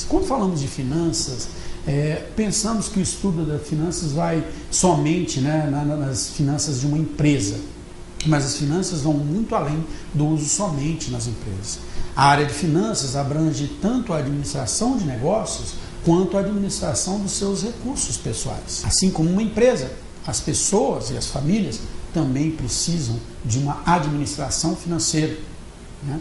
Quando falamos de finanças, pensamos que o estudo das finanças vai somente, né, nas finanças de uma empresa, mas as finanças vão muito além do uso somente nas empresas. A área de finanças abrange tanto a administração de negócios quanto a administração dos seus recursos pessoais. Assim como uma empresa, as pessoas e as famílias também precisam de uma administração financeira, né?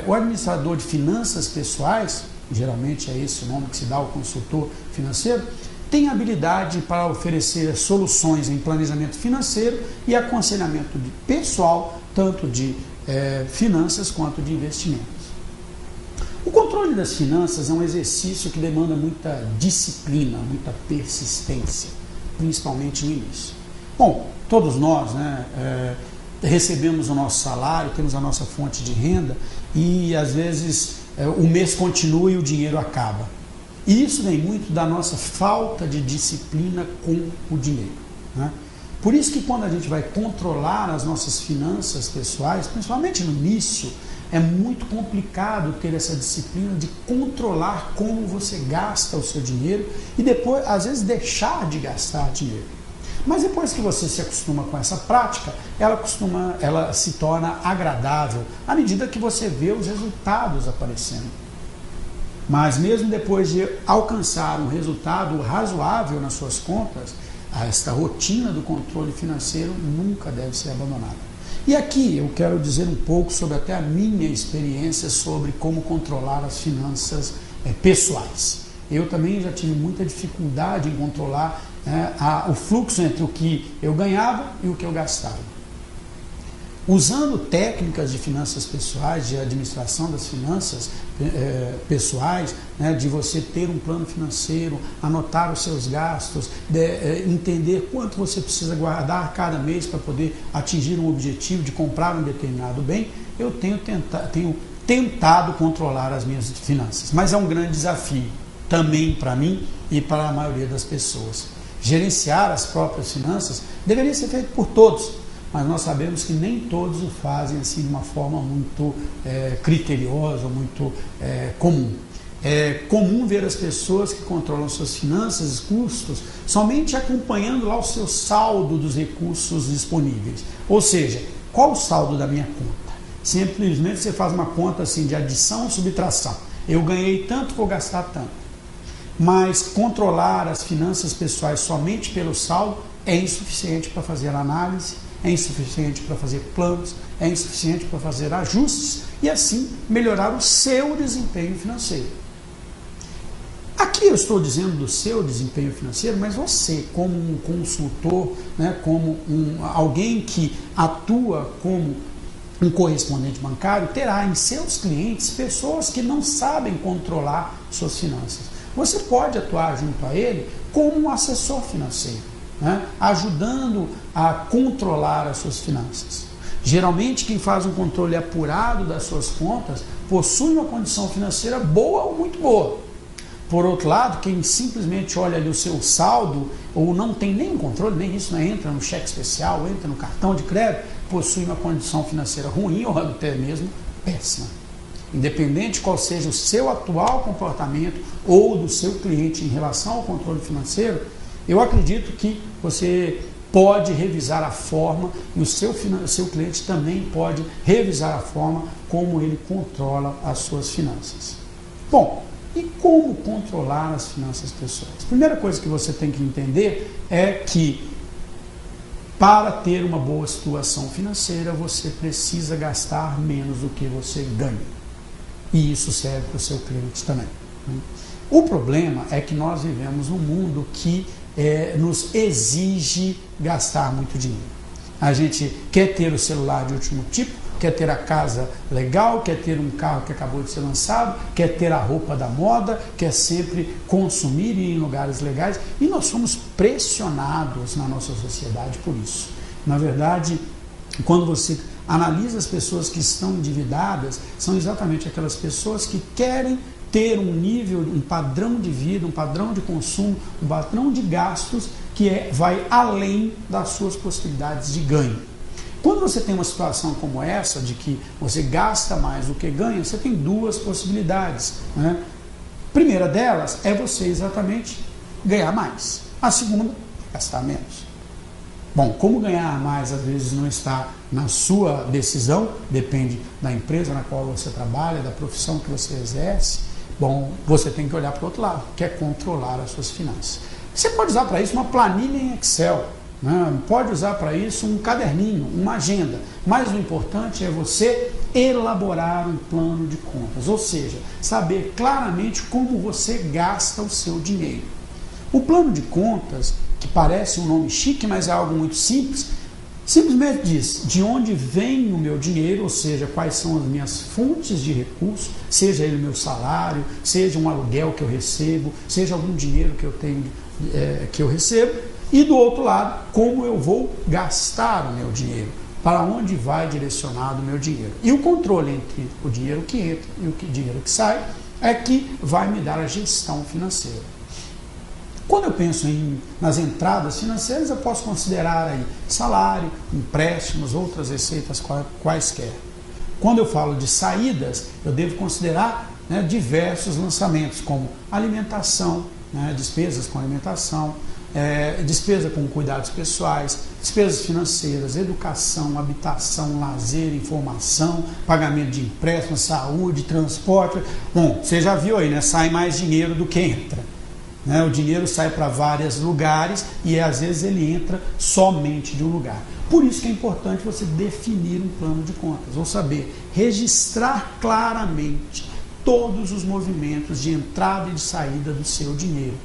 O administrador de finanças pessoais, geralmente é esse o nome que se dá ao consultor financeiro, tem habilidade para oferecer soluções em planejamento financeiro e aconselhamento pessoal, tanto de finanças quanto de investimentos. O controle das finanças é um exercício que demanda muita disciplina, muita persistência, principalmente no início. Bom, todos nós, né, recebemos o nosso salário, temos a nossa fonte de renda e às vezes o mês continua e o dinheiro acaba. E isso vem muito da nossa falta de disciplina com o dinheiro, né? Por isso que quando a gente vai controlar as nossas finanças pessoais, principalmente no início, é muito complicado ter essa disciplina de controlar como você gasta o seu dinheiro e depois, às vezes, deixar de gastar dinheiro. Mas depois que você se acostuma com essa prática, ela se torna agradável à medida que você vê os resultados aparecendo. Mas mesmo depois de alcançar um resultado razoável nas suas contas, esta rotina do controle financeiro nunca deve ser abandonada. E aqui eu quero dizer um pouco sobre até a minha experiência sobre como controlar as finanças pessoais. Eu também já tive muita dificuldade em controlar o fluxo entre o que eu ganhava e o que eu gastava. Usando técnicas de finanças pessoais, de administração das finanças pessoais, né, de você ter um plano financeiro, anotar os seus gastos, entender quanto você precisa guardar cada mês para poder atingir um objetivo de comprar um determinado bem, eu tenho tentado controlar as minhas finanças. Mas é um grande desafio também para mim e para a maioria das pessoas. Gerenciar as próprias finanças deveria ser feito por todos, mas nós sabemos que nem todos o fazem assim de uma forma muito criteriosa, muito comum. É comum ver as pessoas que controlam suas finanças e custos somente acompanhando lá o seu saldo dos recursos disponíveis. Ou seja, qual o saldo da minha conta? Simplesmente você faz uma conta assim de adição e subtração. Eu ganhei tanto, vou gastar tanto. Mas controlar as finanças pessoais somente pelo saldo é insuficiente para fazer análise, é insuficiente para fazer planos, é insuficiente para fazer ajustes e assim melhorar o seu desempenho financeiro. Aqui eu estou dizendo do seu desempenho financeiro, mas você, como um consultor, né, como alguém que atua como um correspondente bancário, terá em seus clientes pessoas que não sabem controlar suas finanças. Você pode atuar junto a ele como um assessor financeiro, né, ajudando a controlar as suas finanças. Geralmente, quem faz um controle apurado das suas contas possui uma condição financeira boa ou muito boa. Por outro lado, quem simplesmente olha ali o seu saldo ou não tem nenhum controle, nem isso, não entra no cheque especial, entra no cartão de crédito, possui uma condição financeira ruim ou até mesmo péssima. Independente qual seja o seu atual comportamento ou do seu cliente em relação ao controle financeiro, eu acredito que você pode revisar a forma e o seu cliente também pode revisar a forma como ele controla as suas finanças. Bom, e como controlar as finanças pessoais? A primeira coisa que você tem que entender é que para ter uma boa situação financeira, você precisa gastar menos do que você ganha. E isso serve para o seu cliente também. O problema é que nós vivemos num mundo que nos exige gastar muito dinheiro. A gente quer ter o celular de último tipo, quer ter a casa legal, quer ter um carro que acabou de ser lançado, quer ter a roupa da moda, quer sempre consumir e ir em lugares legais. E nós somos pressionados na nossa sociedade por isso. Na verdade, quando você analisa as pessoas que estão endividadas, são exatamente aquelas pessoas que querem ter um nível, um padrão de vida, um padrão de consumo, um padrão de gastos que vai além das suas possibilidades de ganho. Quando você tem uma situação como essa, de que você gasta mais do que ganha, você tem duas possibilidades, né? primeira delas é você exatamente ganhar mais. A segunda, gastar menos. Bom, como ganhar mais às vezes não está na sua decisão, depende da empresa na qual você trabalha, da profissão que você exerce. Bom, você tem que olhar para o outro lado, que é controlar as suas finanças. Você pode usar para isso uma planilha em Excel, né? Pode usar para isso um caderninho, uma agenda, mas o importante é você elaborar um plano de contas, ou seja, saber claramente como você gasta o seu dinheiro. O plano de contas, que parece um nome chique, mas é algo muito simples, simplesmente diz de onde vem o meu dinheiro, ou seja, quais são as minhas fontes de recurso, seja ele o meu salário, seja um aluguel que eu recebo, seja algum dinheiro que eu tenho, que eu recebo, e do outro lado, como eu vou gastar o meu dinheiro, para onde vai direcionado o meu dinheiro. E o controle entre o dinheiro que entra e o dinheiro que sai é que vai me dar a gestão financeira. Quando eu penso nas entradas financeiras, eu posso considerar aí salário, empréstimos, outras receitas quaisquer. Quando eu falo de saídas, eu devo considerar, né, diversos lançamentos, como alimentação, né, despesas com alimentação, despesa com cuidados pessoais, despesas financeiras, educação, habitação, lazer, informação, pagamento de empréstimo, saúde, transporte. Bom, você já viu aí, né? Sai mais dinheiro do que entra. Né? O dinheiro sai para vários lugares e às vezes ele entra somente de um lugar. Por isso que é importante você definir um plano de contas, ou saber registrar claramente todos os movimentos de entrada e de saída do seu dinheiro.